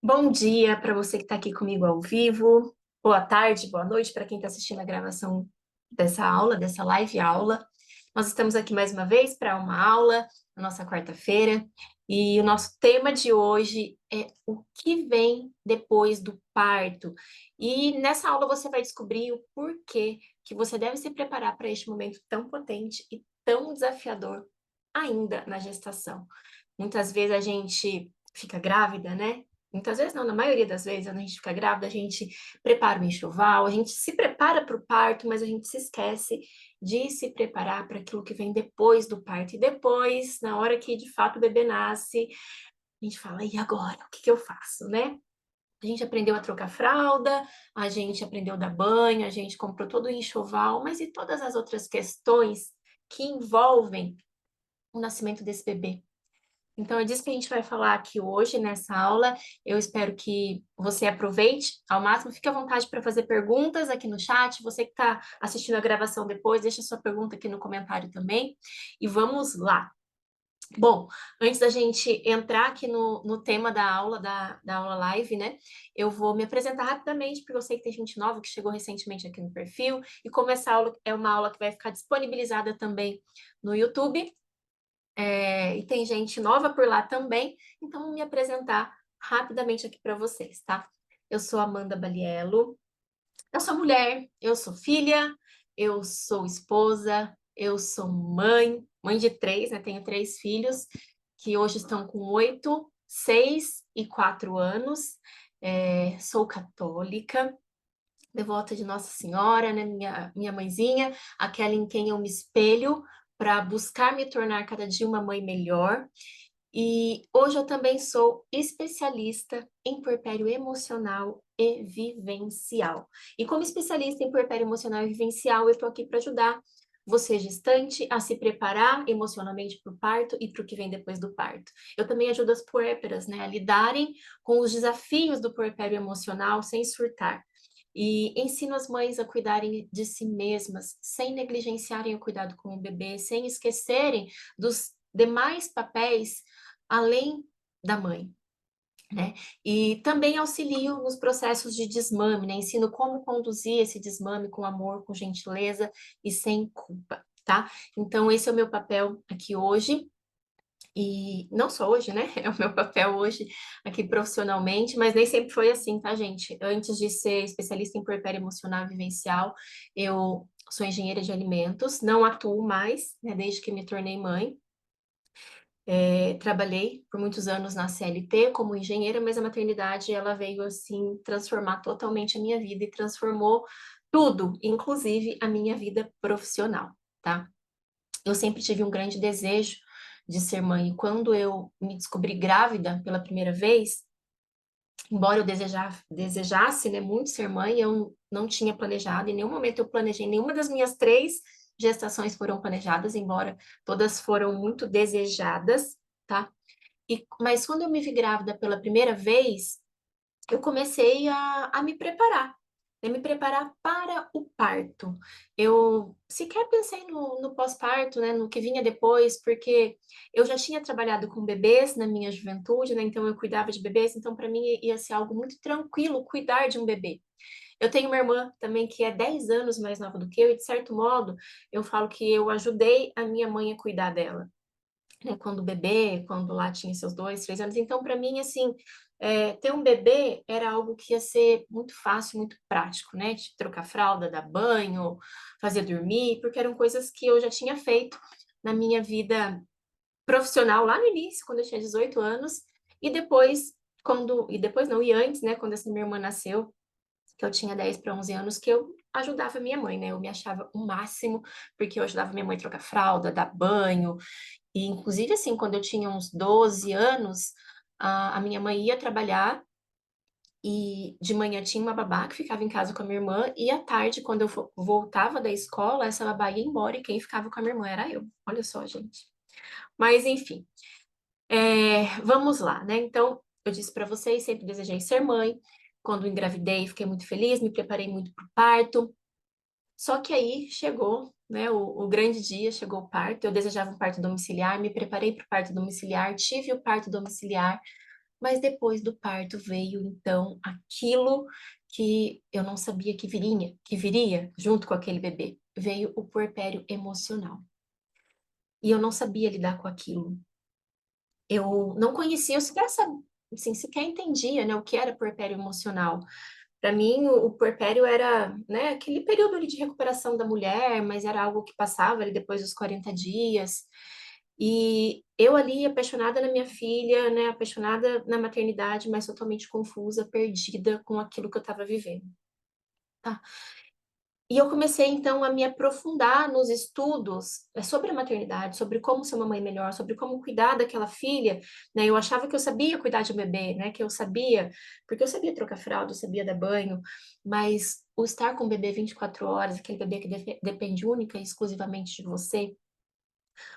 Bom dia para você que está aqui comigo ao vivo. Boa tarde, boa noite para quem está assistindo a gravação dessa aula, dessa live aula. Nós estamos aqui mais uma vez para uma aula, na nossa quarta-feira, e o nosso tema de hoje é o que vem depois do parto. E nessa aula você vai descobrir o porquê que você deve se preparar para este momento tão potente e tão desafiador ainda na gestação. Muitas vezes a gente fica grávida, né? Muitas vezes não, na maioria das vezes, quando a gente fica grávida, a gente prepara o enxoval, a gente se prepara para o parto, mas a gente se esquece de se preparar para aquilo que vem depois do parto. E depois, na hora que de fato o bebê nasce, a gente fala, e agora? O que que eu faço, né? A gente aprendeu a trocar fralda, a gente aprendeu a dar banho, a gente comprou todo o enxoval, mas e todas as outras questões que envolvem o nascimento desse bebê? Então, é disso que a gente vai falar aqui hoje nessa aula. Eu espero que você aproveite ao máximo. Fique à vontade para fazer perguntas aqui no chat. Você que está assistindo a gravação depois, deixa sua pergunta aqui no comentário também. E vamos lá. Bom, antes da gente entrar aqui no tema da aula, da aula live, né? Eu vou me apresentar rapidamente, porque eu sei que tem gente nova que chegou recentemente aqui no perfil. E como essa aula é uma aula que vai ficar disponibilizada também no YouTube, e tem gente nova por lá também, então vou me apresentar rapidamente aqui para vocês, tá? Eu sou Amanda Baliello, eu sou mulher, eu sou filha, eu sou esposa, eu sou mãe, mãe de três, né? Tenho três filhos que hoje estão com 8, 6 e 4 anos. Sou católica, devota de Nossa Senhora, né? Minha mãezinha, aquela em quem eu me espelho para buscar me tornar cada dia uma mãe melhor. E hoje eu também sou especialista em puerpério emocional e vivencial. E como especialista em puerpério emocional e vivencial, eu estou aqui para ajudar você, gestante, a se preparar emocionalmente para o parto e para o que vem depois do parto. Eu também ajudo as puérperas, né, a lidarem com os desafios do puerpério emocional sem surtar. E ensino as mães a cuidarem de si mesmas, sem negligenciarem o cuidado com o bebê, sem esquecerem dos demais papéis além da mãe, né? E também auxilio nos processos de desmame, né? Ensino como conduzir esse desmame com amor, com gentileza e sem culpa, tá? Então, esse é o meu papel aqui hoje. E não só hoje, né? É o meu papel hoje aqui profissionalmente, mas nem sempre foi assim, tá, gente? Antes de ser especialista em puerpério emocional e vivencial, eu sou engenheira de alimentos, não atuo mais, né, desde que me tornei mãe. Trabalhei por muitos anos na CLT como engenheira, mas a maternidade ela veio assim transformar totalmente a minha vida e transformou tudo, inclusive a minha vida profissional, tá? Eu sempre tive um grande desejo de ser mãe. E quando eu me descobri grávida pela primeira vez, embora eu desejasse, né, muito ser mãe, eu não tinha planejado, em nenhum momento eu planejei, nenhuma das minhas três gestações foram planejadas, embora todas foram muito desejadas, tá? Mas quando eu me vi grávida pela primeira vez, eu comecei a me preparar, né? Me preparar para o parto. Eu sequer pensei no pós-parto, né? No que vinha depois, porque eu já tinha trabalhado com bebês na minha juventude, né? Então eu cuidava de bebês, então para mim ia ser algo muito tranquilo cuidar de um bebê. Eu tenho uma irmã também que é 10 anos mais nova do que eu, e de certo modo eu falo que eu ajudei a minha mãe a cuidar dela, né, quando bebê, quando lá tinha seus 2, 3 anos. Então, para mim, assim, ter um bebê era algo que ia ser muito fácil, muito prático, né? De trocar fralda, dar banho, fazer dormir, porque eram coisas que eu já tinha feito na minha vida profissional lá no início, quando eu tinha 18 anos, e depois, e depois não, e antes, né, quando essa minha irmã nasceu, que eu tinha 10 para 11 anos, que eu ajudava minha mãe, né? Eu me achava o máximo, porque eu ajudava minha mãe a trocar fralda, dar banho, e, inclusive, assim, quando eu tinha uns 12 anos, a minha mãe ia trabalhar e de manhã tinha uma babá que ficava em casa com a minha irmã e à tarde, quando eu voltava da escola, essa babá ia embora e quem ficava com a minha irmã era eu. Olha só, gente. Mas, enfim, vamos lá, né? Então, eu disse para vocês, sempre desejei ser mãe. Quando engravidei, fiquei muito feliz, me preparei muito para o parto. Só que aí chegou, né, o grande dia, chegou o parto. Eu desejava um parto domiciliar, me preparei para o parto domiciliar, tive o parto domiciliar. Mas depois do parto veio, então, aquilo que eu não sabia que viria junto com aquele bebê. Veio o puerpério emocional. E eu não sabia lidar com aquilo. Eu não conhecia, eu sequer, assim, sequer entendia, né, o que era puerpério emocional. Para mim, o puerpério era, né, aquele período ali de recuperação da mulher, mas era algo que passava ali depois dos 40 dias. E eu ali, apaixonada na minha filha, né, apaixonada na maternidade, mas totalmente confusa, perdida com aquilo que eu estava vivendo. Tá? E eu comecei, então, a me aprofundar nos estudos sobre a maternidade, sobre como ser uma mãe melhor, sobre como cuidar daquela filha, né? Eu achava que eu sabia cuidar de um bebê, né? Que eu sabia, porque eu sabia trocar fralda, eu sabia dar banho, mas o estar com o bebê 24 horas, aquele bebê que depende única e exclusivamente de você,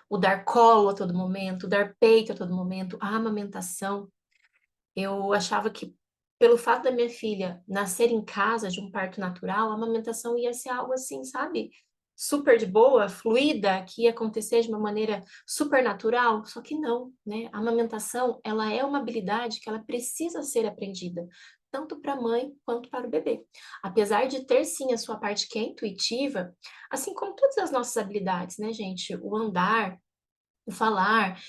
o dar colo a todo momento, o dar peito a todo momento, a amamentação, eu achava que, pelo fato da minha filha nascer em casa de um parto natural, a amamentação ia ser algo assim, sabe? Super de boa, fluida, que ia acontecer de uma maneira super natural, só que não, né? A amamentação, ela é uma habilidade que ela precisa ser aprendida, tanto para a mãe quanto para o bebê. Apesar de ter sim a sua parte que é intuitiva, assim como todas as nossas habilidades, né, gente? O andar, o falar,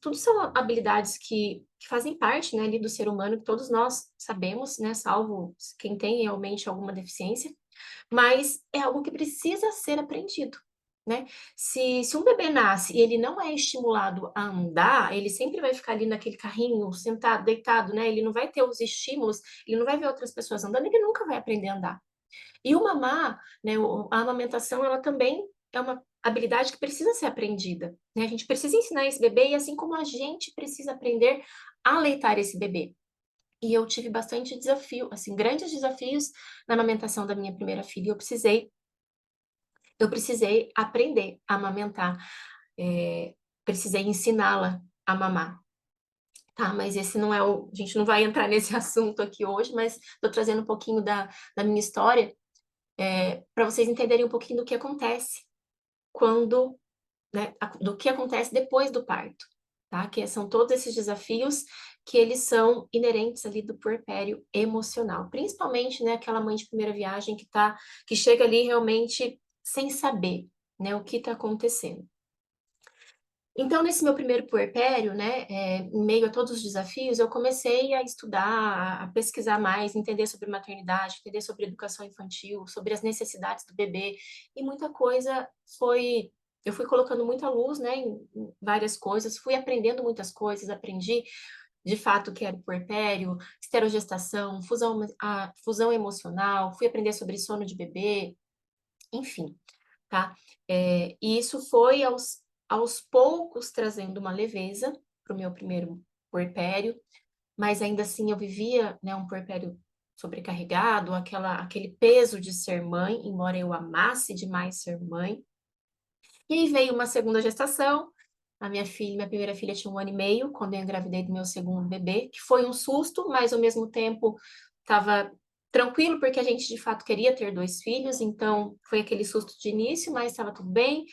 tudo são habilidades que fazem parte, né, ali do ser humano, que todos nós sabemos, né, salvo quem tem realmente alguma deficiência, mas é algo que precisa ser aprendido, né? Se um bebê nasce e ele não é estimulado a andar, ele sempre vai ficar ali naquele carrinho, sentado, deitado, né? Ele não vai ter os estímulos, ele não vai ver outras pessoas andando, ele nunca vai aprender a andar. E o mamar, né, a amamentação, ela também é uma habilidade que precisa ser aprendida, né? A gente precisa ensinar esse bebê e assim como a gente precisa aprender a aleitar esse bebê. E eu tive bastante desafio, assim, grandes desafios na amamentação da minha primeira filha. Eu precisei aprender a amamentar, precisei ensiná-la a mamar. Tá, mas esse não é a gente não vai entrar nesse assunto aqui hoje, mas estou trazendo um pouquinho da minha história, para vocês entenderem um pouquinho do que acontece quando, né, do que acontece depois do parto, tá? Que são todos esses desafios que eles são inerentes ali do puerpério emocional, principalmente, né, aquela mãe de primeira viagem que chega ali realmente sem saber, né, o que está acontecendo. Então, nesse meu primeiro puerpério, né, em meio a todos os desafios, eu comecei a estudar, a pesquisar mais, entender sobre maternidade, entender sobre educação infantil, sobre as necessidades do bebê, e muita coisa eu fui colocando muita luz, né, em várias coisas, fui aprendendo muitas coisas, aprendi de fato o que era o puerpério, esterogestação, a fusão emocional, fui aprender sobre sono de bebê, enfim, tá? E isso foi aos poucos trazendo uma leveza para o meu primeiro puerpério, mas ainda assim eu vivia, né, um puerpério sobrecarregado, aquele peso de ser mãe, embora eu amasse demais ser mãe. E aí veio uma segunda gestação, minha primeira filha tinha 1 ano e meio, quando eu engravidei do meu segundo bebê, que foi um susto, mas ao mesmo tempo estava tranquilo, porque a gente de fato queria ter 2 filhos, então foi aquele susto de início, mas estava tudo bem,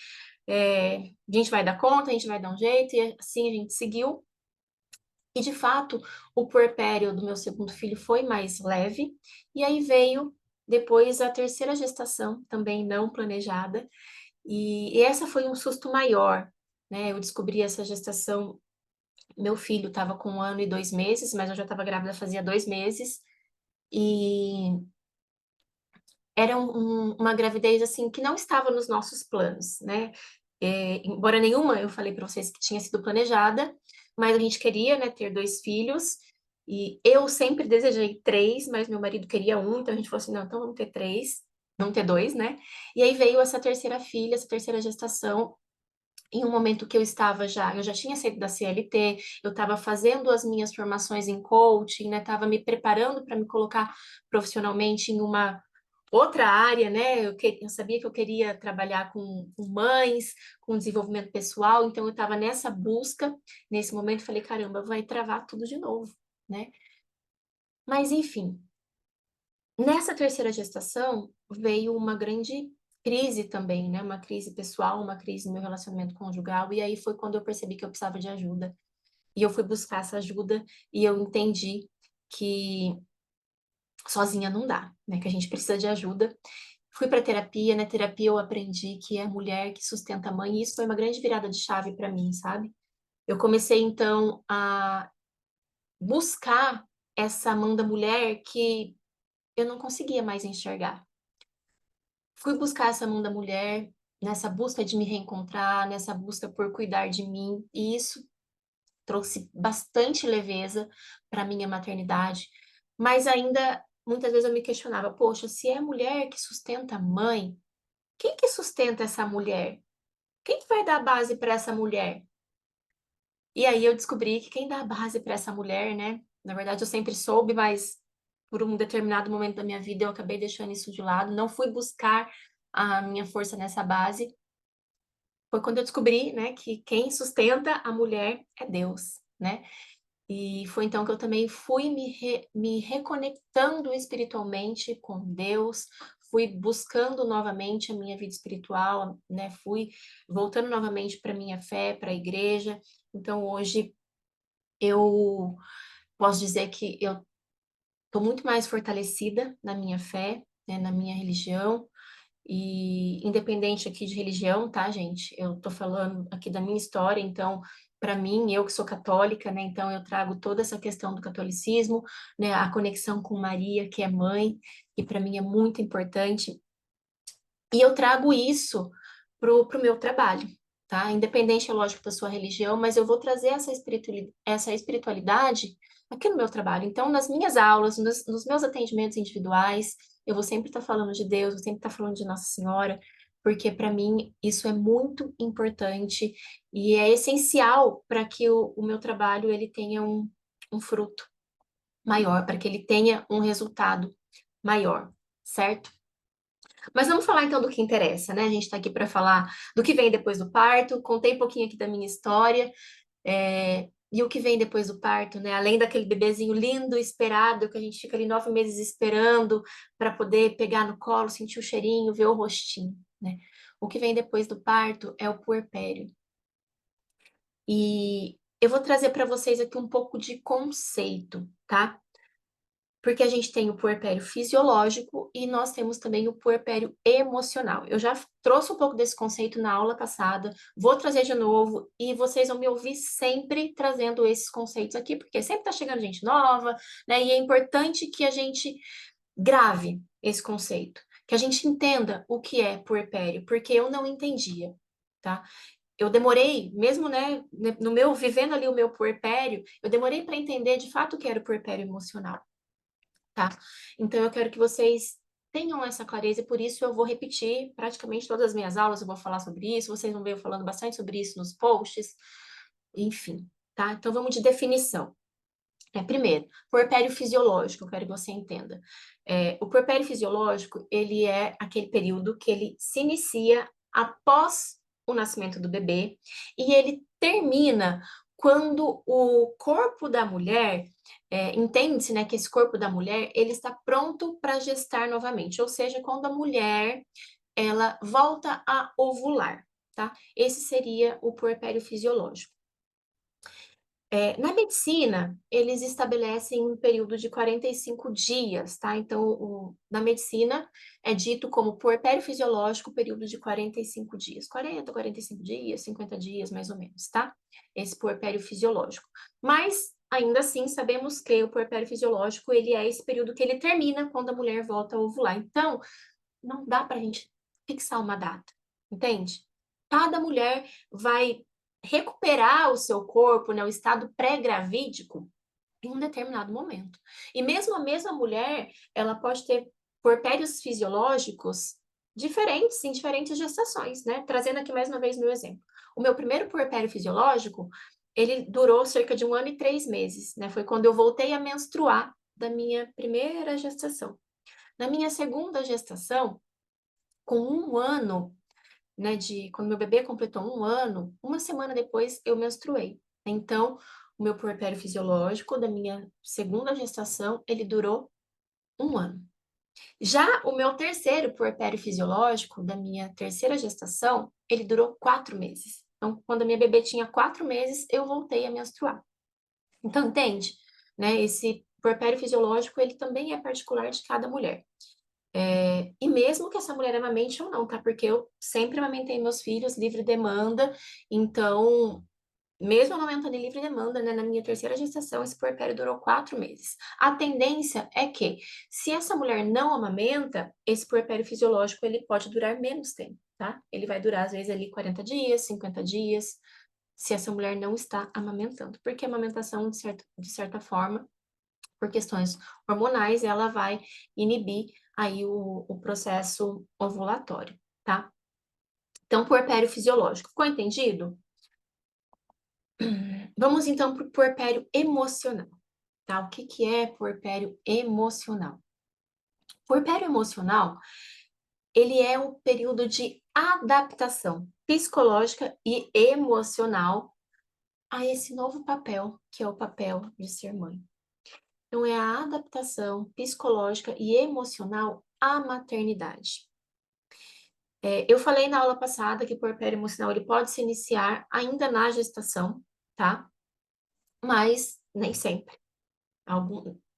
a gente vai dar conta, a gente vai dar um jeito, e assim a gente seguiu. E de fato, o puerpério do meu segundo filho foi mais leve, e aí veio depois a terceira gestação, também não planejada, e essa foi um susto maior, né? Eu descobri essa gestação, meu filho estava com 1 ano e 2 meses, mas eu já estava grávida fazia 2 meses, e era uma gravidez assim que não estava nos nossos planos, né? Embora nenhuma, eu falei para vocês que tinha sido planejada, mas a gente queria, né, ter 2 filhos, e eu sempre desejei 3, mas meu marido queria um, então a gente falou assim, não, então vamos ter 3, não ter 2, né? E aí veio essa terceira filha, essa terceira gestação, em um momento que eu já tinha saído da CLT, eu estava fazendo as minhas formações em coaching, né? Estava me preparando para me colocar profissionalmente em uma outra área, né? Eu sabia que eu queria trabalhar com mães, com desenvolvimento pessoal, então eu estava nessa busca. Nesse momento, falei, caramba, vai travar tudo de novo, né? Mas enfim, nessa terceira gestação veio uma grande crise também, né? Uma crise pessoal, uma crise no meu relacionamento conjugal, e aí foi quando eu percebi que eu precisava de ajuda. E eu fui buscar essa ajuda e eu entendi que sozinha não dá, né? Que a gente precisa de ajuda. Fui para terapia, na terapia eu aprendi que é a mulher que sustenta a mãe, e isso foi uma grande virada de chave para mim, sabe? Eu comecei então a buscar essa mão da mulher que eu não conseguia mais enxergar. Fui buscar essa mão da mulher nessa busca de me reencontrar, nessa busca por cuidar de mim, e isso trouxe bastante leveza para minha maternidade, mas ainda muitas vezes eu me questionava, poxa, se é a mulher que sustenta a mãe, quem que sustenta essa mulher? Quem que vai dar base para essa mulher? E aí eu descobri que quem dá base para essa mulher, né? Na verdade eu sempre soube, mas por um determinado momento da minha vida eu acabei deixando isso de lado, não fui buscar a minha força nessa base. Foi quando eu descobri, né, que quem sustenta a mulher é Deus, né? E foi então que eu também fui me reconectando espiritualmente com Deus, fui buscando novamente a minha vida espiritual, né? Fui voltando novamente para minha fé, para a igreja. Então hoje eu posso dizer que eu estou muito mais fortalecida na minha fé, né, na minha religião. E independente aqui de religião, tá, gente? Eu tô falando aqui da minha história, então, para mim, eu que sou católica, né? Então, eu trago toda essa questão do catolicismo, né? A conexão com Maria, que é mãe, que para mim é muito importante. E eu trago isso pro meu trabalho, tá? Independente, é lógico, da sua religião, mas eu vou trazer essa espiritualidade aqui no meu trabalho. Então, nas minhas aulas, nos meus atendimentos individuais, eu vou sempre estar falando de Deus, vou sempre estar falando de Nossa Senhora, porque para mim isso é muito importante e é essencial para que o meu trabalho ele tenha um fruto maior, para que ele tenha um resultado maior, certo? Mas vamos falar então do que interessa, né? A gente está aqui para falar do que vem depois do parto. Contei um pouquinho aqui da minha história, e o que vem depois do parto, né? Além daquele bebezinho lindo, esperado, que a gente fica ali 9 meses esperando para poder pegar no colo, sentir o cheirinho, ver o rostinho, né? O que vem depois do parto é o puerpério. E eu vou trazer para vocês aqui um pouco de conceito, tá? Porque a gente tem o puerpério fisiológico e nós temos também o puerpério emocional. Eu já trouxe um pouco desse conceito na aula passada, vou trazer de novo e vocês vão me ouvir sempre trazendo esses conceitos aqui, porque sempre está chegando gente nova, né? E é importante que a gente grave esse conceito, que a gente entenda o que é puerpério, porque eu não entendia, tá? Eu demorei, mesmo, né, no meu vivendo ali o meu puerpério, eu demorei para entender de fato o que era o puerpério emocional, tá? Então eu quero que vocês tenham essa clareza e por isso eu vou repetir praticamente todas as minhas aulas, eu vou falar sobre isso, vocês vão ver eu falando bastante sobre isso nos posts, enfim, tá? Então vamos de definição. Primeiro, puerpério fisiológico, eu quero que você entenda. O puerpério fisiológico, ele é aquele período que ele se inicia após o nascimento do bebê e ele termina quando o corpo da mulher, entende-se, né, que esse corpo da mulher, ele está pronto para gestar novamente, ou seja, quando a mulher, ela volta a ovular, tá? Esse seria o puerpério fisiológico. Na medicina, eles estabelecem um período de 45 dias, tá? Então, na medicina, é dito como puerpério fisiológico, período de 45 dias. 40, 45 dias, 50 dias, mais ou menos, tá? Esse puerpério fisiológico. Mas, ainda assim, sabemos que o puerpério fisiológico, ele é esse período que ele termina quando a mulher volta a ovular. Então, não dá pra gente fixar uma data, entende? Cada mulher vai recuperar o seu corpo, né, o estado pré-gravídico em um determinado momento. E mesmo a mesma mulher, ela pode ter puerpérios fisiológicos diferentes em diferentes gestações, né? Trazendo aqui mais uma vez meu exemplo. O meu primeiro puerpério fisiológico, ele durou cerca de 1 ano e 3 meses, né? Foi quando eu voltei a menstruar da minha primeira gestação. Na minha segunda gestação, com 1 ano, né, quando meu bebê completou 1 ano, uma semana depois eu menstruei. Então, o meu puerpério fisiológico da minha segunda gestação, ele durou 1 ano. Já o meu terceiro puerpério fisiológico da minha terceira gestação, ele durou 4 meses. Então, quando a minha bebê tinha 4 meses, eu voltei a menstruar. Então, entende? Né? Esse puerpério fisiológico, ele também é particular de cada mulher. E mesmo que essa mulher amamente ou não, tá? Porque eu sempre amamentei meus filhos livre demanda, então, mesmo amamentando em livre demanda, né, na minha terceira gestação, esse puerpério durou 4 meses. A tendência é que, se essa mulher não amamenta, esse puerpério fisiológico, ele pode durar menos tempo, tá? Ele vai durar, às vezes, ali 40 dias, 50 dias, se essa mulher não está amamentando. Porque a amamentação, de certa forma, por questões hormonais, ela vai inibir aí o processo ovulatório, tá? Então, puerpério fisiológico. Ficou entendido? Vamos então para o puerpério emocional, tá? O que que é puerpério emocional? Puerpério emocional, ele é o período de adaptação psicológica e emocional a esse novo papel, que é o papel de ser mãe. Então, é a adaptação psicológica e emocional à maternidade. Eu falei na aula passada que o puerpério emocional ele pode se iniciar ainda na gestação, tá? Mas nem sempre.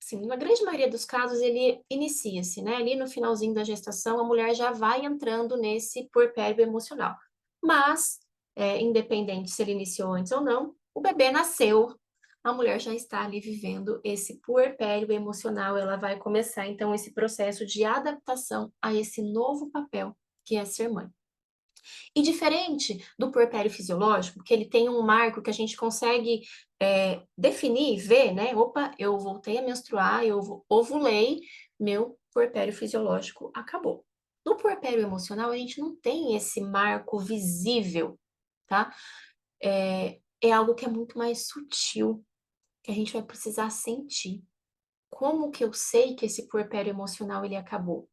Assim, na grande maioria dos casos, ele inicia-se, né? Ali no finalzinho da gestação, a mulher já vai entrando nesse puerpério emocional. Mas, independente se ele iniciou antes ou não, o bebê nasceu, a mulher já está ali vivendo esse puerpério emocional, ela vai começar, então, esse processo de adaptação a esse novo papel que é ser mãe. E diferente do puerpério fisiológico, que ele tem um marco que a gente consegue definir, ver, né? Opa, eu voltei a menstruar, eu ovulei, meu puerpério fisiológico acabou. No puerpério emocional, a gente não tem esse marco visível, tá? É algo que é muito mais sutil, que a gente vai precisar sentir. Como que eu sei que esse puerpério emocional ele acabou?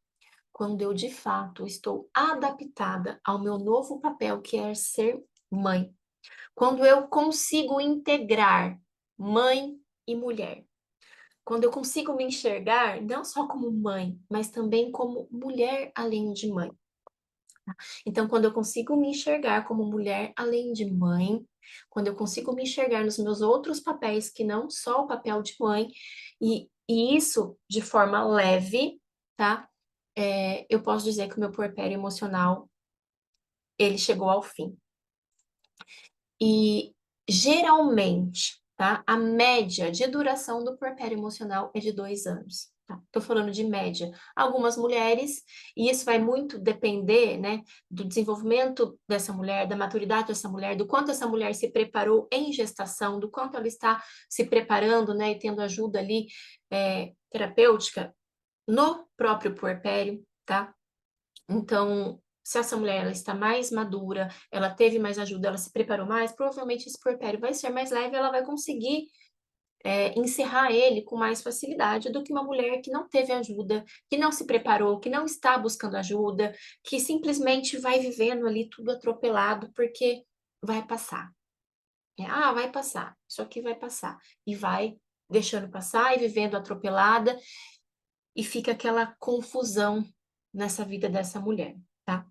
Quando eu de fato estou adaptada ao meu novo papel, que é ser mãe. Quando eu consigo integrar mãe e mulher. Quando eu consigo me enxergar não só como mãe, mas também como mulher além de mãe. Então, quando eu consigo me enxergar como mulher além de mãe, quando eu consigo me enxergar nos meus outros papéis, que não só o papel de mãe, e isso de forma leve, tá? Eu posso dizer que o meu puerpério emocional, ele chegou ao fim. E geralmente, tá? A média de duração do puerpério emocional é de 2 anos. Tá? Tô falando de média. Algumas mulheres, e isso vai muito depender, né, do desenvolvimento dessa mulher, da maturidade dessa mulher, do quanto essa mulher se preparou em gestação, do quanto ela está se preparando, né, e tendo ajuda ali terapêutica no próprio puerpério, tá? Então, se essa mulher ela está mais madura, ela teve mais ajuda, ela se preparou mais, provavelmente esse puerpério vai ser mais leve, ela vai conseguir encerrar ele com mais facilidade do que uma mulher que não teve ajuda, que não se preparou, que não está buscando ajuda, que simplesmente vai vivendo ali tudo atropelado, porque vai passar. Vai passar, isso aqui vai passar. E vai deixando passar e vivendo atropelada, e fica aquela confusão nessa vida dessa mulher, tá?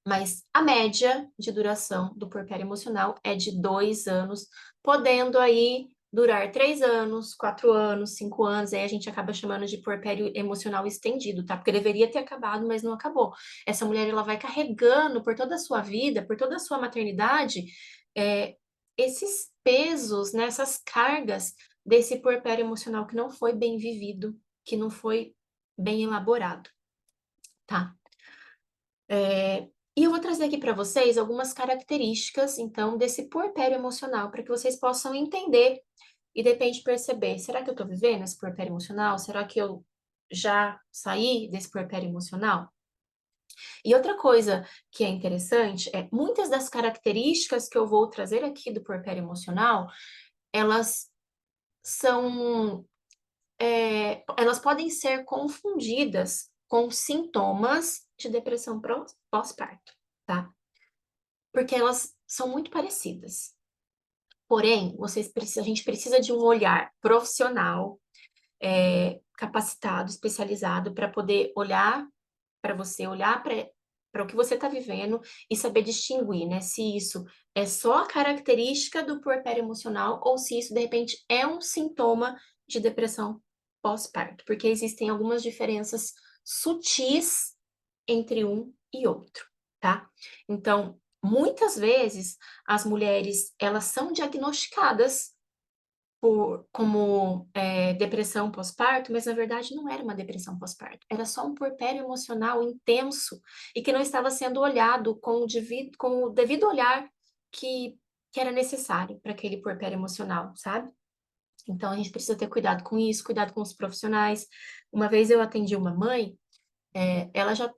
Mas a média de duração do puerpério emocional é de 2 anos, podendo aí durar 3 anos, 4 anos, 5 anos, aí a gente acaba chamando de puerpério emocional estendido, tá? Porque deveria ter acabado, mas não acabou. Essa mulher, ela vai carregando por toda a sua vida, por toda a sua maternidade, esses pesos, né, essas cargas desse puerpério emocional que não foi bem vivido, que não foi bem elaborado, tá? E eu vou trazer aqui para vocês algumas características, então, desse puerpério emocional, para que vocês possam entender e, de repente, perceber: será que eu estou vivendo esse puerpério emocional? Será que eu já saí desse puerpério emocional? E outra coisa que é interessante é muitas das características que eu vou trazer aqui do puerpério emocional, elas são, elas podem ser confundidas com sintomas de depressão pós-parto, tá? Porque elas são muito parecidas. Porém, a gente precisa de um olhar profissional, capacitado, especializado, para poder olhar para você, olhar para para o que você está vivendo e saber distinguir, né? Se isso é só a característica do puerpério emocional ou se isso, de repente, é um sintoma de depressão pós-parto, porque existem algumas diferenças sutis entre um e outro, tá? Então, muitas vezes, as mulheres, elas são diagnosticadas como depressão pós-parto, mas na verdade não era uma depressão pós-parto, era só um puerpério emocional intenso e que não estava sendo olhado com o devido olhar que era necessário para aquele puerpério emocional, sabe? Então a gente precisa ter cuidado com isso, cuidado com os profissionais. Uma vez eu atendi uma mãe, ela já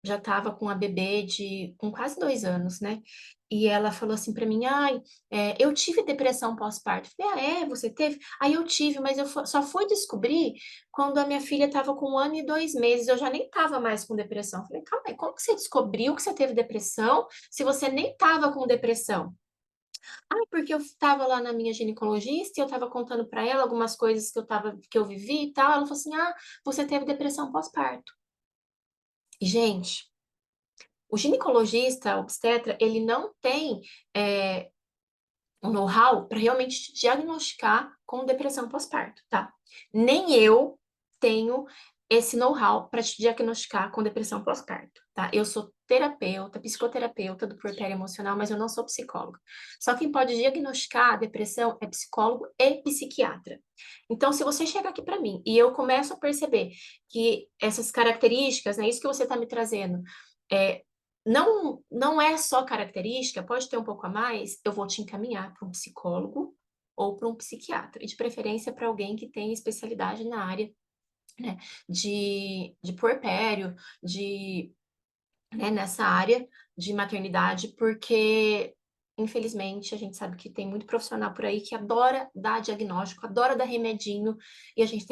estava com a bebê com quase 2 anos, né? E ela falou assim para mim, ai, eu tive depressão pós-parto. Falei, ah, você teve? Aí eu tive, mas só fui descobrir quando a minha filha estava com 1 ano e 2 meses, eu já nem estava mais com depressão. Falei, calma aí, como que você descobriu que você teve depressão se você nem estava com depressão? Ah, porque eu estava lá na minha ginecologista e eu estava contando para ela algumas coisas que eu vivi e tal. Ela falou assim, ah, você teve depressão pós-parto. E, gente, o ginecologista, obstetra, ele não tem é, um know-how para realmente te diagnosticar com depressão pós-parto, tá? Nem eu tenho esse know-how para te diagnosticar com depressão pós-parto, tá? Eu sou terapeuta, psicoterapeuta do puerpério emocional, mas eu não sou psicóloga. Só quem pode diagnosticar a depressão é psicólogo e psiquiatra. Então, se você chega aqui para mim e eu começo a perceber que essas características, né, isso que você está me trazendo, é, não é só característica, pode ter um pouco a mais, eu vou te encaminhar para um psicólogo ou para um psiquiatra, e de preferência para alguém que tenha especialidade na área, né, de puerpério, né, nessa área de maternidade, porque infelizmente a gente sabe que tem muito profissional por aí que adora dar diagnóstico, adora dar remedinho, e a gente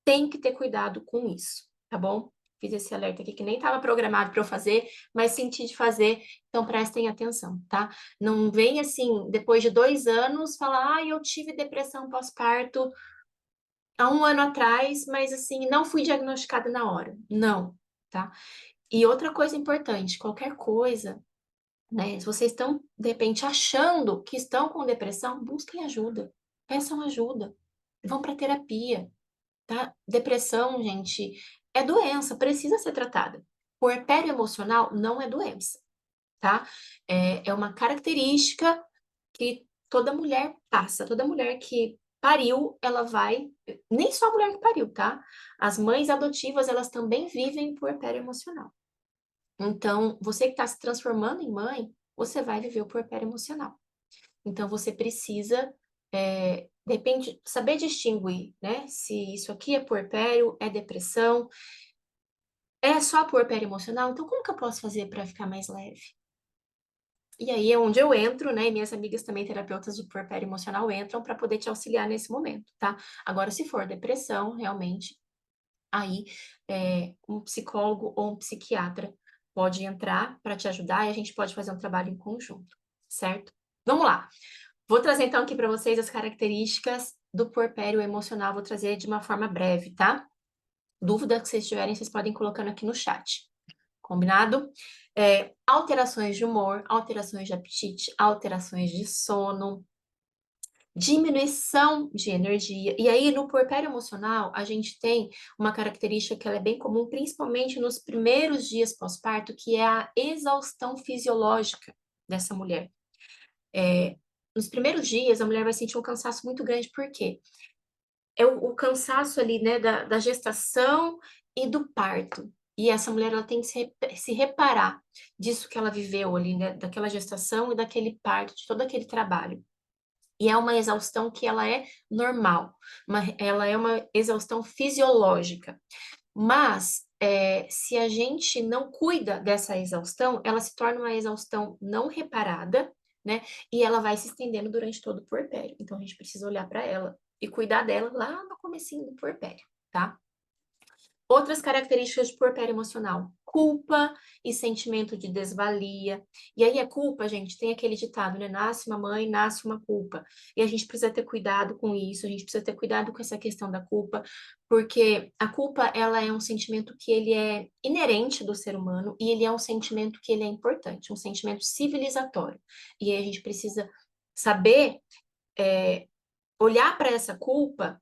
tem que ter cuidado com isso, tá bom? Fiz esse alerta aqui que nem estava programado para eu fazer, mas senti de fazer, então prestem atenção, tá? Não vem assim, depois de 2 anos, falar, ah, eu tive depressão pós-parto há 1 ano atrás, mas assim, não fui diagnosticada na hora. Não, tá? E outra coisa importante, qualquer coisa, né? Se vocês estão, de repente, achando que estão com depressão, busquem ajuda. Peçam ajuda. Vão para terapia, tá? Depressão, gente, é doença, precisa ser tratada. Puerpério emocional não é doença, tá? É uma característica que toda mulher passa, toda mulher que pariu, ela vai, nem só a mulher que pariu, tá? As mães adotivas, elas também vivem puerpério emocional. Então, você que está se transformando em mãe, você vai viver o puerpério emocional. Então, você precisa, de repente, saber distinguir, né? Se isso aqui é puerpério, é depressão, é só puerpério emocional, então como que eu posso fazer para ficar mais leve? E aí é onde eu entro, né? E minhas amigas também, terapeutas de puerpério emocional, entram para poder te auxiliar nesse momento, tá? Agora, se for depressão, realmente, aí um psicólogo ou um psiquiatra pode entrar para te ajudar e a gente pode fazer um trabalho em conjunto, certo? Vamos lá. Vou trazer então aqui para vocês as características do puerpério emocional, vou trazer de uma forma breve, tá? Dúvida que vocês tiverem, vocês podem ir colocando aqui no chat. Combinado? Alterações de humor, alterações de apetite, alterações de sono, diminuição de energia. E aí, no puerpério emocional, a gente tem uma característica que ela é bem comum, principalmente nos primeiros dias pós-parto, que é a exaustão fisiológica dessa mulher. Nos primeiros dias, a mulher vai sentir um cansaço muito grande, por quê? É o cansaço ali, né, da gestação e do parto. E essa mulher, ela tem que se reparar disso que ela viveu ali, né, daquela gestação e daquele parto, de todo aquele trabalho. E é uma exaustão que ela é normal, ela é uma exaustão fisiológica. Mas, se a gente não cuida dessa exaustão, ela se torna uma exaustão não reparada, né? E ela vai se estendendo durante todo o puerpério. Então, a gente precisa olhar para ela e cuidar dela lá no comecinho do puerpério, tá? Outras características de puerpério emocional: culpa e sentimento de desvalia. E aí a culpa, gente, tem aquele ditado, né? Nasce uma mãe, nasce uma culpa. E a gente precisa ter cuidado com isso, a gente precisa ter cuidado com essa questão da culpa, porque a culpa, ela é um sentimento que ele é inerente do ser humano e ele é um sentimento que ele é importante, um sentimento civilizatório. E aí a gente precisa saber olhar para essa culpa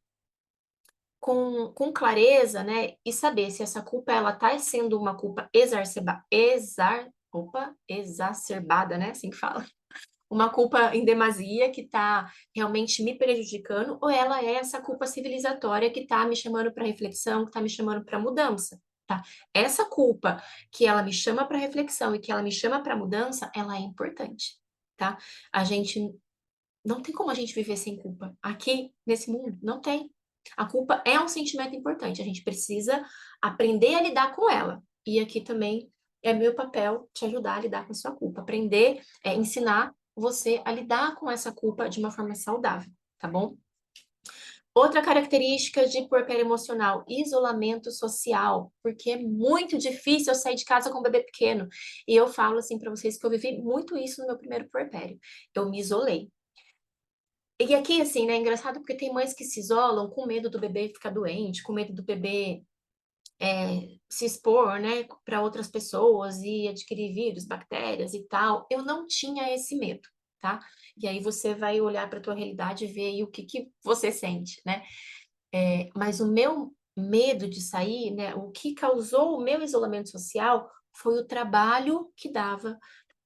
com clareza, né? E saber se essa culpa ela tá sendo uma culpa exacerbada, né? Assim que fala. Uma culpa em demasia que tá realmente me prejudicando, ou ela é essa culpa civilizatória que tá me chamando para reflexão, que tá me chamando para mudança, tá? Essa culpa que ela me chama para reflexão e que ela me chama para mudança, ela é importante, tá? A gente não tem como a gente viver sem culpa. Aqui, nesse mundo, não tem. A culpa é um sentimento importante. A gente precisa aprender a lidar com ela. E aqui também é meu papel te ajudar a lidar com a sua culpa. Aprender, ensinar você a lidar com essa culpa de uma forma saudável, tá bom? Outra característica de puerpério emocional, isolamento social, porque é muito difícil eu sair de casa com um bebê pequeno. E eu falo assim para vocês que eu vivi muito isso no meu primeiro puerpério. Eu me isolei. E aqui, assim, né, é engraçado porque tem mães que se isolam com medo do bebê ficar doente, com medo do bebê se expor, né, para outras pessoas e adquirir vírus, bactérias e tal. Eu não tinha esse medo, tá? E aí você vai olhar para a tua realidade e ver aí o que que você sente, né? Mas o meu medo de sair, né, o que causou o meu isolamento social foi o trabalho que dava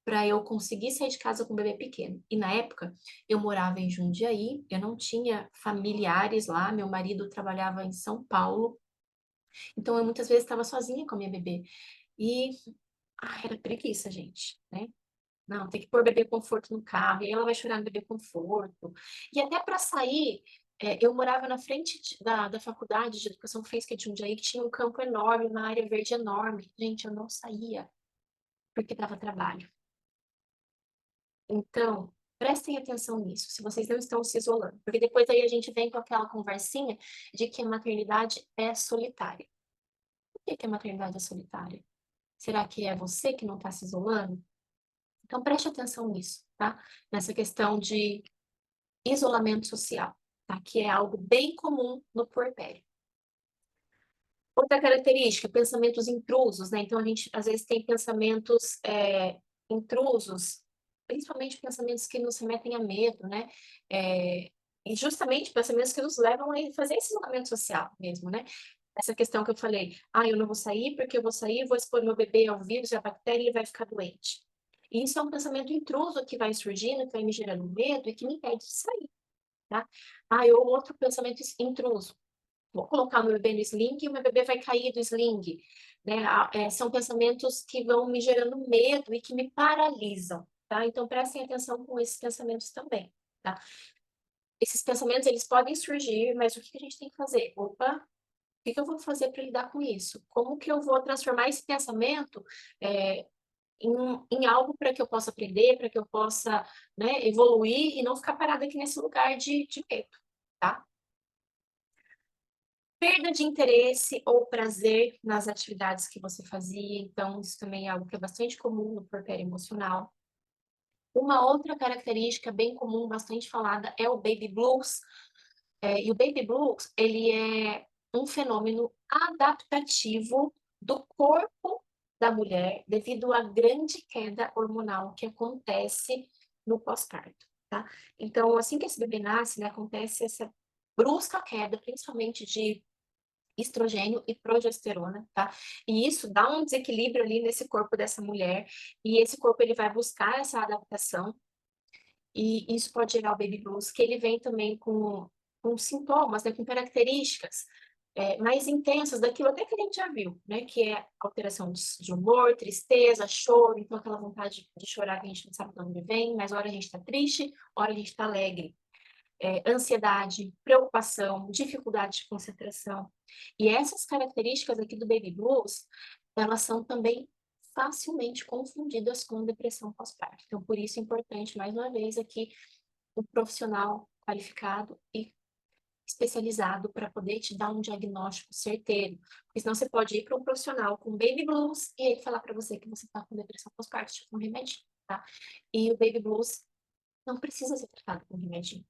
para eu conseguir sair de casa com um bebê pequeno. E na época eu morava em Jundiaí, eu não tinha familiares lá, meu marido trabalhava em São Paulo, então eu muitas vezes estava sozinha com a minha bebê. E era preguiça, gente, né? Não, tem que pôr bebê conforto no carro, e ela vai chorar no bebê conforto. E até para sair, eu morava na frente da faculdade de educação física de Jundiaí, que tinha um campo enorme, uma área verde enorme. Gente, eu não saía, porque dava trabalho. Então, prestem atenção nisso, se vocês não estão se isolando, porque depois aí a gente vem com aquela conversinha de que a maternidade é solitária. Por que que a maternidade é solitária? Será que é você que não está se isolando? Então, preste atenção nisso, tá? Nessa questão de isolamento social, tá? Que é algo bem comum no puerpério. Outra característica, pensamentos intrusos, né? Então, a gente às vezes tem pensamentos intrusos, principalmente pensamentos que nos remetem a medo, né? E justamente pensamentos que nos levam a fazer esse isolamento social mesmo, né? Essa questão que eu falei, eu não vou sair porque eu vou sair, vou expor meu bebê ao vírus e à bactéria e ele vai ficar doente. E isso é um pensamento intruso que vai surgindo, que vai me gerando medo e que me impede de sair, tá? Ou outro pensamento intruso, vou colocar meu bebê no sling e o meu bebê vai cair do sling, né? São pensamentos que vão me gerando medo e que me paralisam, tá? Então prestem atenção com esses pensamentos também, tá? Esses pensamentos, eles podem surgir, mas o que a gente tem que fazer? Opa, o que eu vou fazer para lidar com isso? Como que eu vou transformar esse pensamento em algo para que eu possa aprender, para que eu possa, né, evoluir e não ficar parada aqui nesse lugar de medo, tá? Perda de interesse ou prazer nas atividades que você fazia, então isso também é algo que é bastante comum no porpério emocional. Uma outra característica bem comum, bastante falada, é o baby blues. E o baby blues, ele é um fenômeno adaptativo do corpo da mulher devido à grande queda hormonal que acontece no pós-parto, tá? Então, assim que esse bebê nasce, né, acontece essa brusca queda, principalmente de estrogênio e progesterona, tá? E isso dá um desequilíbrio ali nesse corpo dessa mulher, e esse corpo ele vai buscar essa adaptação, e isso pode gerar o baby blues, que ele vem também com sintomas, né, com características mais intensas daquilo até que a gente já viu, né, que é alteração de humor, tristeza, choro, então aquela vontade de chorar que a gente não sabe de onde vem, mas hora a gente está triste, hora a gente está alegre, ansiedade, preocupação, dificuldade de concentração. E essas características aqui do baby blues, elas são também facilmente confundidas com depressão pós-parto. Então, por isso é importante, mais uma vez, aqui, um profissional qualificado e especializado para poder te dar um diagnóstico certeiro. Porque senão você pode ir para um profissional com baby blues e ele falar para você que você está com depressão pós-parto, tipo um remédio, tá? E o baby blues não precisa ser tratado com remédio.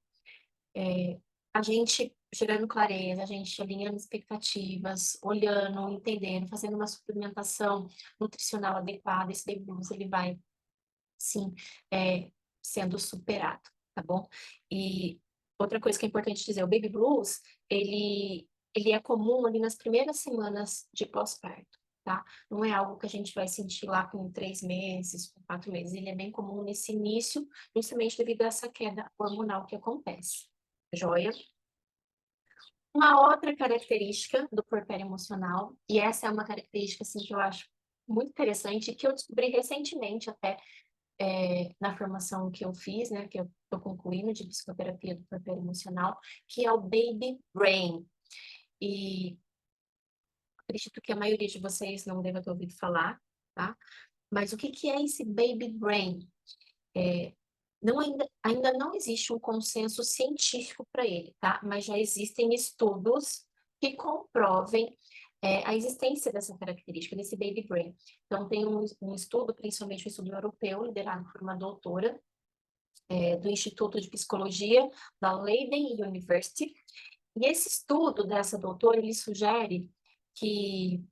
A gente gerando clareza, a gente alinhando expectativas, olhando, entendendo, fazendo uma suplementação nutricional adequada, esse baby blues ele vai, sim, sendo superado, tá bom? E outra coisa que é importante dizer, o baby blues, ele é comum ali nas primeiras semanas de pós-parto, tá? Não é algo que a gente vai sentir lá com 3 meses, com 4 meses. Ele é bem comum nesse início, justamente devido a essa queda hormonal que acontece. Joia? Uma outra característica do puerpério emocional, e essa é uma característica assim, que eu acho muito interessante, que eu descobri recentemente até na formação que eu fiz, né, que eu estou concluindo de psicoterapia do puerpério emocional, que é o baby brain. E acredito que a maioria de vocês não deva ter ouvido falar, tá? Mas o que que é esse baby brain? Não, ainda não existe um consenso científico para ele, tá? Mas já existem estudos que comprovem a existência dessa característica, desse baby brain. Então, tem um estudo, principalmente um estudo europeu, liderado por uma doutora do Instituto de Psicologia da Leiden University. E esse estudo dessa doutora, ele sugere que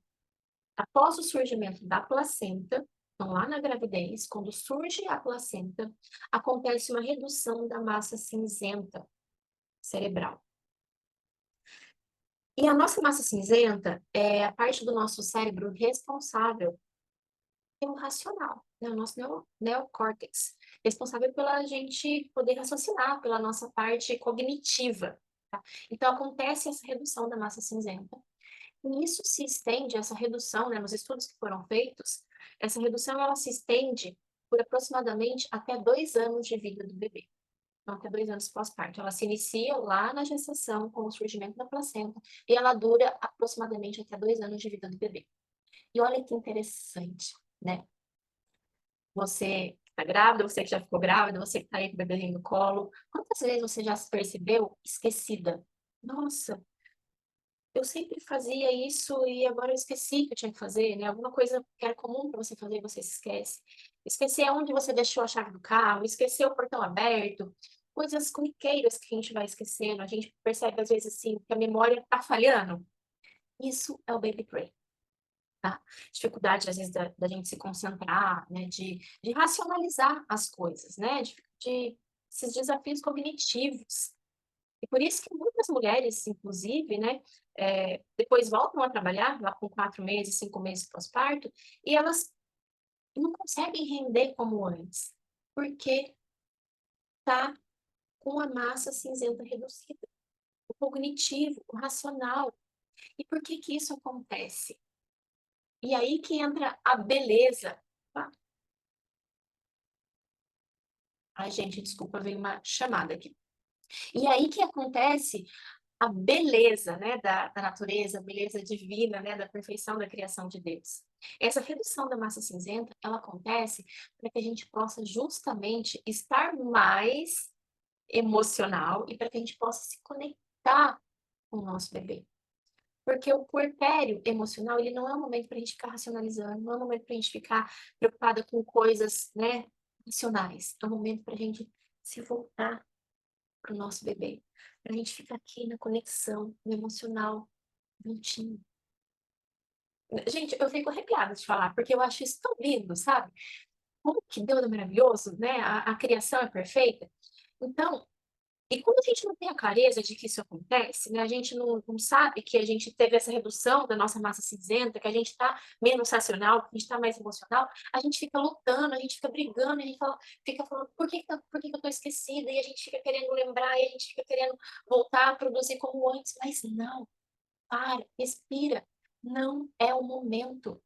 após o surgimento da placenta, então lá na gravidez, quando surge a placenta, acontece uma redução da massa cinzenta cerebral. E a nossa massa cinzenta é a parte do nosso cérebro responsável pelo racional, né? O nosso neocórtex, responsável pela gente poder raciocinar, pela nossa parte cognitiva. Tá? Então, acontece essa redução da massa cinzenta. E isso se estende, essa redução, né, nos estudos que foram feitos, essa redução ela se estende por aproximadamente até 2 anos de vida do bebê. Então, até 2 anos pós-parto. Ela se inicia lá na gestação, com o surgimento da placenta, e ela dura aproximadamente até 2 anos de vida do bebê. E olha que interessante, né? Você que está grávida, você que já ficou grávida, você que está aí com o bebezinho no colo, quantas vezes você já se percebeu esquecida? Nossa, eu sempre fazia isso e agora eu esqueci que eu tinha que fazer, né? Alguma coisa que era comum para você fazer, você se esquece. Esquecer onde você deixou a chave do carro, esquecer o portão aberto, coisas corriqueiras que a gente vai esquecendo. A gente percebe às vezes assim que a memória está falhando. Isso é o baby brain, tá? Dificuldade às vezes da gente se concentrar, né? De racionalizar as coisas, né? De esses desafios cognitivos. E por isso que muitas mulheres, inclusive, né, depois voltam a trabalhar, lá com 4 meses, 5 meses pós-parto, e elas não conseguem render como antes, porque tá com a massa cinzenta reduzida, o cognitivo, o racional. E por que que isso acontece? E aí que entra a beleza. Tá? Ai, gente, desculpa, veio uma chamada aqui. E aí que acontece a beleza, né, da natureza, a beleza divina, né, da perfeição da criação de Deus. Essa redução da massa cinzenta, ela acontece para que a gente possa justamente estar mais emocional e para que a gente possa se conectar com o nosso bebê. Porque o puerpério emocional, ele não é um momento para a gente ficar racionalizando, não é um momento para a gente ficar preocupada com coisas, né, racionais. É um momento para a gente se voltar para o nosso bebê, para a gente ficar aqui na conexão, no emocional, juntinho. Gente, eu fico arrepiada de falar, porque eu acho isso tão lindo, sabe? Como que Deus é maravilhoso, né? A criação é perfeita. Então, e quando a gente não tem a clareza de que isso acontece, né? A gente não sabe que a gente teve essa redução da nossa massa cinzenta, que a gente está menos racional, que a gente está mais emocional, a gente fica lutando, a gente fica brigando, a gente fica falando por que que eu tô esquecida? E a gente fica querendo lembrar, e a gente fica querendo voltar a produzir como antes, mas não, para, respira. Não é o momento,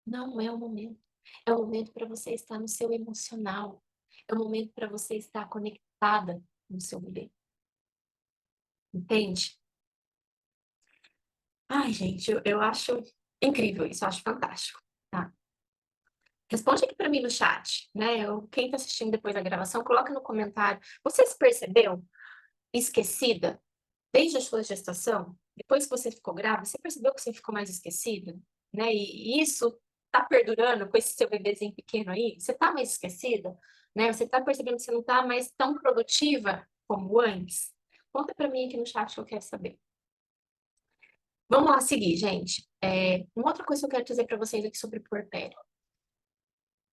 não é o momento. É o momento para você estar no seu emocional, é o momento para você estar conectada com o seu bebê. Entende? Ai, gente, eu acho incrível isso, eu acho fantástico, tá? Responde aqui para mim no chat, né? Quem está assistindo depois da gravação, coloca no comentário. Você se percebeu esquecida? desde a sua gestação, depois que você ficou grávida, você percebeu que você ficou mais esquecida, né? E isso tá perdurando com esse seu bebezinho pequeno aí? Você tá mais esquecida, né? Você tá percebendo que você não tá mais tão produtiva como antes? Conta para mim aqui no chat que eu quero saber. Vamos lá seguir, gente. Uma outra coisa que eu quero dizer para vocês aqui sobre puerpério.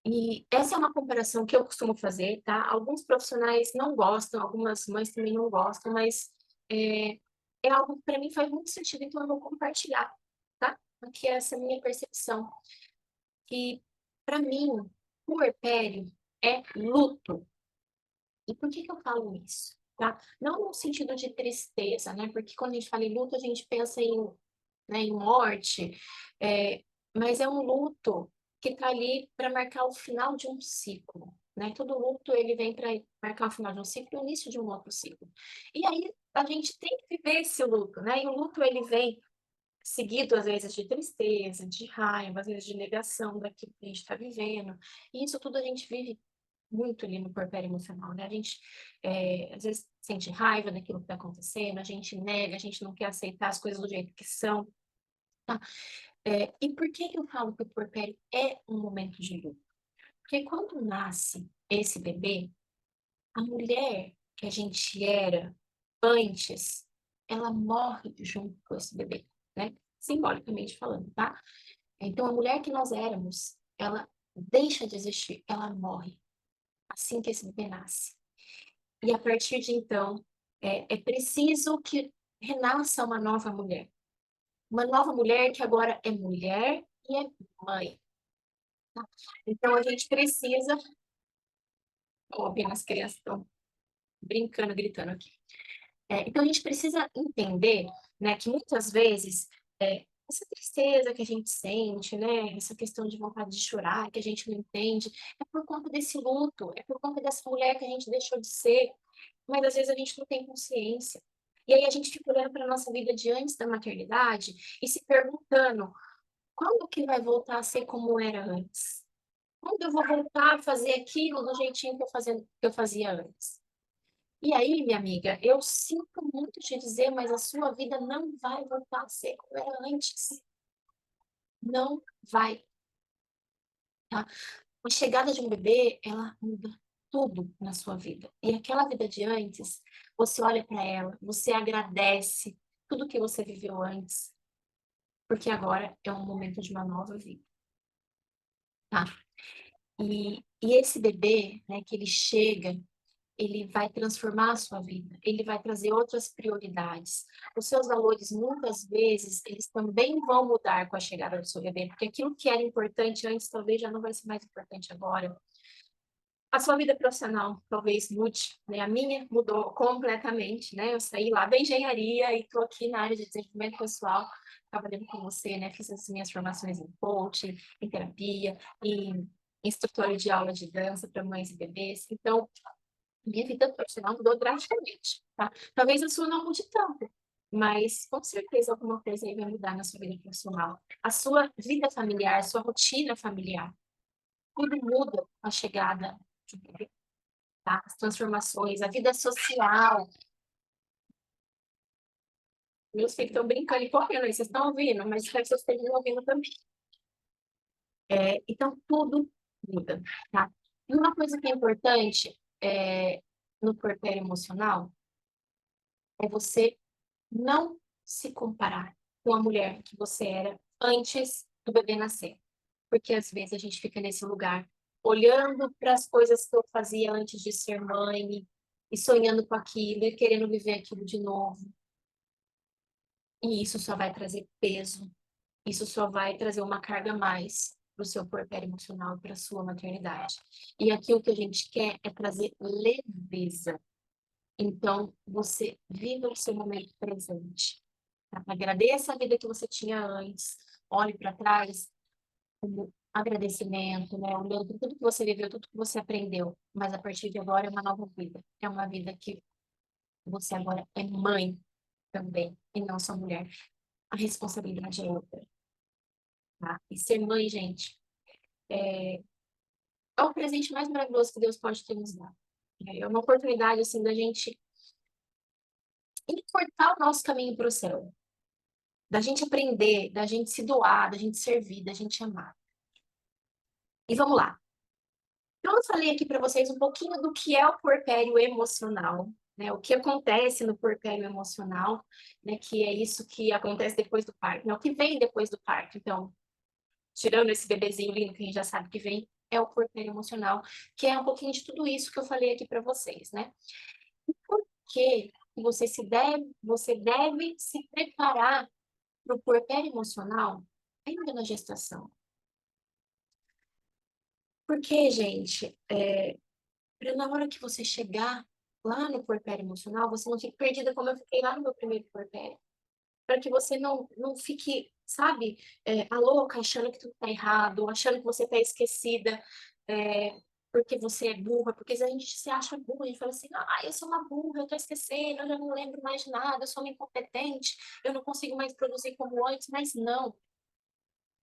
E essa é uma comparação que eu costumo fazer, tá? Alguns profissionais não gostam, algumas mães também não gostam, mas é, é algo que para mim faz muito sentido, então eu vou compartilhar, tá? Aqui é essa minha percepção. Que para mim, puerpério é luto. E por que que eu falo isso? Tá? Não no sentido de tristeza, né? Porque quando a gente fala em luto, a gente pensa em, né, em morte, é, mas é um luto que está ali para marcar o final de um ciclo, né? Todo luto ele vem para marcar o final de um ciclo e o início de um outro ciclo. E aí a gente tem que viver esse luto, né? E o luto ele vem seguido às vezes de tristeza, de raiva, às vezes de negação daquilo que a gente está vivendo. E isso tudo a gente vive muito ali no puerpério emocional, né? A gente, às vezes, sente raiva daquilo que está acontecendo, a gente nega, a gente não quer aceitar as coisas do jeito que são, tá? E por que que eu falo que o puerpério é um momento de luto? Porque quando nasce esse bebê, a mulher que a gente era antes, ela morre junto com esse bebê, né? Simbolicamente falando, tá? Então, a mulher que nós éramos, ela deixa de existir, ela morre assim que esse bebê nasce. E a partir de então, é preciso que renasça uma nova mulher. Uma nova mulher que agora é mulher e é mãe. Tá? Então, a gente precisa. Ó, bem, as crianças estão brincando, gritando aqui. Então, a gente precisa entender, né, que muitas vezes essa tristeza que a gente sente, né, essa questão de vontade de chorar, que a gente não entende, é por conta desse luto, é por conta dessa mulher que a gente deixou de ser, mas às vezes a gente não tem consciência. E aí a gente fica olhando para a nossa vida de antes da maternidade e se perguntando, quando que vai voltar a ser como era antes? Quando eu vou voltar a fazer aquilo do jeitinho que eu fazia antes? E aí, minha amiga, eu sinto muito te dizer, mas a sua vida não vai voltar a ser como era antes. Não vai, tá? A chegada de um bebê, ela muda tudo na sua vida. E aquela vida de antes, você olha para ela, você agradece tudo que você viveu antes, porque agora é um momento de uma nova vida, tá? E esse bebê, né, que ele chega, ele vai transformar a sua vida, ele vai trazer outras prioridades. Os seus valores, muitas vezes, eles também vão mudar com a chegada do seu bebê, porque aquilo que era importante antes, talvez já não vai ser mais importante agora. A sua vida profissional talvez mude, né? A minha mudou completamente, né? Eu saí lá da engenharia e estou aqui na área de desenvolvimento pessoal, trabalhando com você, né? Fiz as minhas formações em coaching, em terapia, em instrutora de aula de dança para mães e bebês. Então, minha vida profissional mudou drasticamente, tá? Talvez a sua não mude tanto, mas com certeza alguma coisa aí vai mudar na sua vida profissional. A sua vida familiar, a sua rotina familiar, tudo muda com a chegada de um bebê, tá? As transformações, a vida social. Meus filhos estão brincando e correndo aí, vocês estão ouvindo, mas espero que vocês estejam ouvindo também. Então, tudo muda, tá? E uma coisa que é importante no puerpério emocional é você não se comparar com a mulher que você era antes do bebê nascer. Porque às vezes a gente fica nesse lugar olhando para as coisas que eu fazia antes de ser mãe e sonhando com aquilo e querendo viver aquilo de novo. E isso só vai trazer peso, isso só vai trazer uma carga a mais para o seu puerpério emocional, para a sua maternidade. E aqui o que a gente quer é trazer leveza. Então, você viva o seu momento presente. Tá? Agradeça a vida que você tinha antes. Olhe para trás como agradecimento, né? Olhando por tudo que você viveu, tudo que você aprendeu. Mas a partir de agora é uma nova vida. É uma vida que você agora é mãe também, e não só mulher. A responsabilidade é outra, tá? E ser mãe, gente, é o presente mais maravilhoso que Deus pode ter nos dado. É uma oportunidade, assim, da gente encurtar o nosso caminho para o céu. Da gente aprender, da gente se doar, da gente servir, da gente amar. E vamos lá. Então, eu falei aqui para vocês um pouquinho do que é o puerpério emocional, né? O que acontece no puerpério emocional, né? Que é isso que acontece depois do parto, né? O que vem depois do parto. Então, tirando esse bebezinho lindo que a gente já sabe que vem, é o puerpério emocional, que é um pouquinho de tudo isso que eu falei aqui para vocês, né? E por que você deve se preparar para o puerpério emocional ainda na gestação? Porque, gente, para na hora que você chegar lá no puerpério emocional, você não fique perdida como eu fiquei lá no meu primeiro puerpério. Para que você não fique, sabe, a louca, achando que tudo está errado, achando que você está esquecida, é, porque você é burra, porque a gente se acha burra, a gente fala assim, ah, eu sou uma burra, eu estou esquecendo, eu já não lembro mais de nada, eu sou uma incompetente, eu não consigo mais produzir como antes, mas não.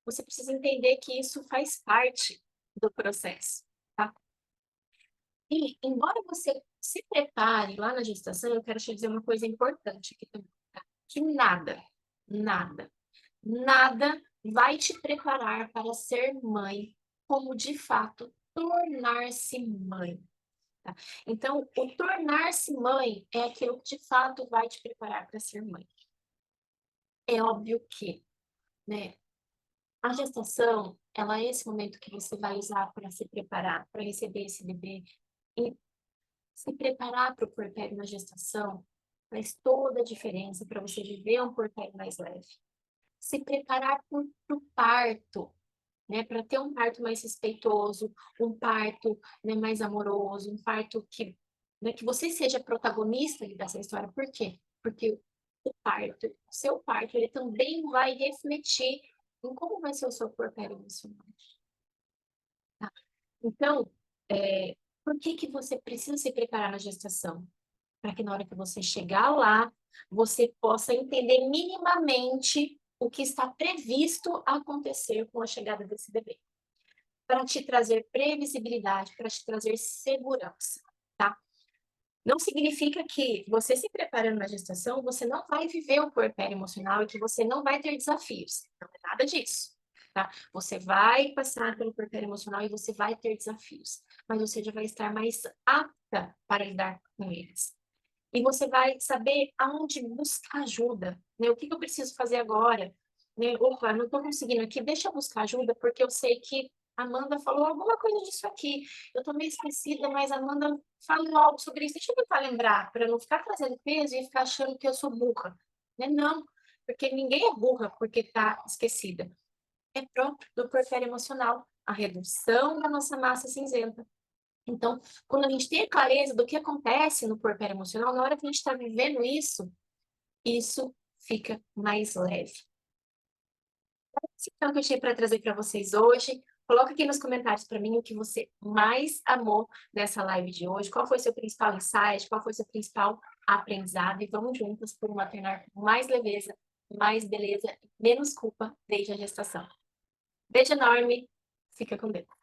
Você precisa entender que isso faz parte do processo, tá? E, embora você se prepare lá na gestação, eu quero te dizer uma coisa importante aqui também, tá? Que nada, nada vai te preparar para ser mãe, como de fato tornar-se mãe, tá? Então, o tornar-se mãe é aquilo que de fato vai te preparar para ser mãe. É óbvio que, né, a gestação, ela é esse momento que você vai usar para se preparar, para receber esse bebê. E se preparar para o puerpério na gestação faz toda a diferença para você viver um puerpério mais leve. Se preparar para o parto, né, para ter um parto mais respeitoso, um parto, né, mais amoroso, um parto que, né, que você seja protagonista dessa história. Por quê? Porque o parto, o seu parto, ele também vai refletir em como vai ser o seu puerpério emocional. Tá? Então, por que que você precisa se preparar na gestação? Para que na hora que você chegar lá, você possa entender minimamente o que está previsto a acontecer com a chegada desse bebê. Para te trazer previsibilidade, para te trazer segurança, tá? Não significa que você se preparando na gestação, você não vai viver o puerpério emocional e que você não vai ter desafios. Não é nada disso, tá? Você vai passar pelo puerpério emocional e você vai ter desafios, mas você já vai estar mais apta para lidar com eles. E você vai saber aonde buscar ajuda, né? O que eu preciso fazer agora? Né? Opa, não estou conseguindo aqui, deixa eu buscar ajuda, porque eu sei que a Amanda falou alguma coisa disso aqui. Eu estou meio esquecida, mas a Amanda falou algo sobre isso. Deixa eu tentar lembrar, para não ficar trazendo peso e ficar achando que eu sou burra. Né? Não, porque ninguém é burra porque está esquecida. É próprio do porfério emocional, a redução da nossa massa cinzenta. Então, quando a gente tem a clareza do que acontece no puerpério emocional, na hora que a gente está vivendo isso, isso fica mais leve. Então, que eu tinha para trazer para vocês hoje. Coloca aqui nos comentários para mim o que você mais amou nessa live de hoje. Qual foi seu principal insight? Qual foi seu principal aprendizado? E vamos juntas por maternar com mais leveza, mais beleza, menos culpa desde a gestação. Beijo enorme. Fica com Deus.